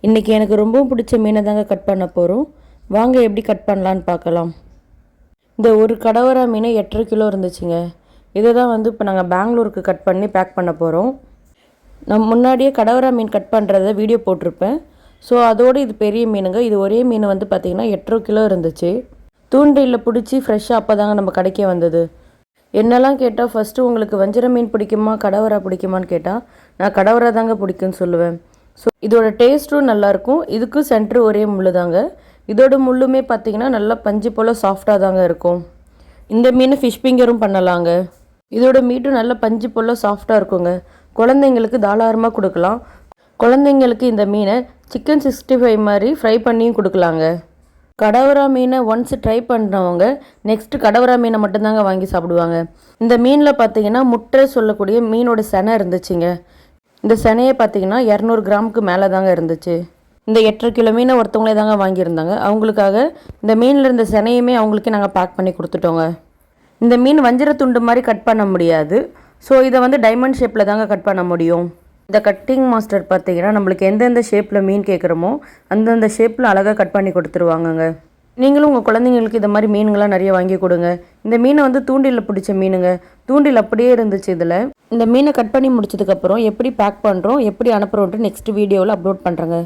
இன்றைக்கி எனக்கு ரொம்பவும் பிடிச்ச மீனை தாங்க கட் பண்ண போகிறோம். வாங்க எப்படி கட் பண்ணலான்னு பார்க்கலாம். இந்த ஒரு கடவரா மீன் 8.5 கிலோ இருந்துச்சுங்க. இதை தான் இப்போ நாங்கள் பெங்களூருக்கு கட் பண்ணி பேக் பண்ண போகிறோம். நான் முன்னாடியே கடவரா மீன் கட் பண்ணுறத வீடியோ போட்டிருப்பேன். ஸோ அதோடு இது பெரிய மீனுங்க. இது ஒரே மீன் பார்த்திங்கன்னா 8.5 கிலோ இருந்துச்சு. தூண்டிலில் பிடிச்சி ஃப்ரெஷ்ஷாக அப்போ தாங்க நம்ம கடைக்கே வந்தது. என்னெல்லாம் கேட்டால் ஃபஸ்ட்டு உங்களுக்கு வஞ்சிர மீன் பிடிக்குமா கடவரா பிடிக்குமான்னு கேட்டால் நான் கடவரா தாங்க பிடிக்குன்னு சொல்லுவேன். ஸோ இதோட டேஸ்ட்டும் நல்லாயிருக்கும். இதுக்கும் சென்ட்ரு ஒரே முள் தாங்க. இதோட முள்ளுமே பார்த்திங்கன்னா நல்லா பஞ்சு போல் சாஃப்டாக தாங்க இருக்கும். இந்த மீன் ஃபிஷ் ஃபிங்கரும் பண்ணலாங்க. இதோட மீட்டும் நல்லா பஞ்சு போல் சாஃப்டாக இருக்குங்க. குழந்தைங்களுக்கு தாராளமாக கொடுக்கலாம். குழந்தைங்களுக்கு இந்த மீனை சிக்கன் 65 மாதிரி ஃப்ரை பண்ணியும் கொடுக்கலாங்க. கடவரா மீனை ஒன்ஸ் ட்ரை பண்ணுறவங்க நெக்ஸ்ட்டு கடவரா மீனை மட்டும்தாங்க வாங்கி சாப்பிடுவாங்க. இந்த மீனில் பார்த்திங்கன்னா முட்டை சொல்லக்கூடிய மீனோட செனை இருந்துச்சுங்க. இந்த செனையை பார்த்திங்கன்னா 200 கிராமுக்கு மேலே தாங்க இருந்துச்சு. இந்த 8.5 கிலோ மீனை ஒருத்தவங்களே தாங்க வாங்கியிருந்தாங்க. அவங்களுக்காக இந்த மீனில் இருந்த செனையுமே அவங்களுக்கே நாங்கள் பேக் பண்ணி கொடுத்துட்டோங்க. இந்த மீன் வஞ்சிர துண்டு மாதிரி கட் பண்ண முடியாது. ஸோ இதை டைமண்ட் ஷேப்பில் தாங்க கட் பண்ண முடியும். இந்த கட்டிங் மாஸ்டர் பார்த்திங்கன்னா நம்மளுக்கு எந்தெந்த ஷேப்பில் மீன் கேட்குறோமோ அந்தந்த ஷேப்பில் அழகாக கட் பண்ணி கொடுத்துருவாங்கங்க. நீங்களும் உங்கள் குழந்தைங்களுக்கு இந்த மாதிரி மீனுங்களாம் நிறைய வாங்கி கொடுங்க. இந்த மீனை தூண்டிலில் பிடிச்ச மீனுங்க. தூண்டில் அப்படியே இருந்துச்சு. இதில் இந்த மீனை கட் பண்ணி முடிச்சதுக்கப்புறம் எப்படி பேக் பண்ணுறோம் எப்படி அனுப்புகிறோன்ட்டு நெக்ஸ்ட் வீடியோவில் அப்லோட் பண்ணுறேங்க.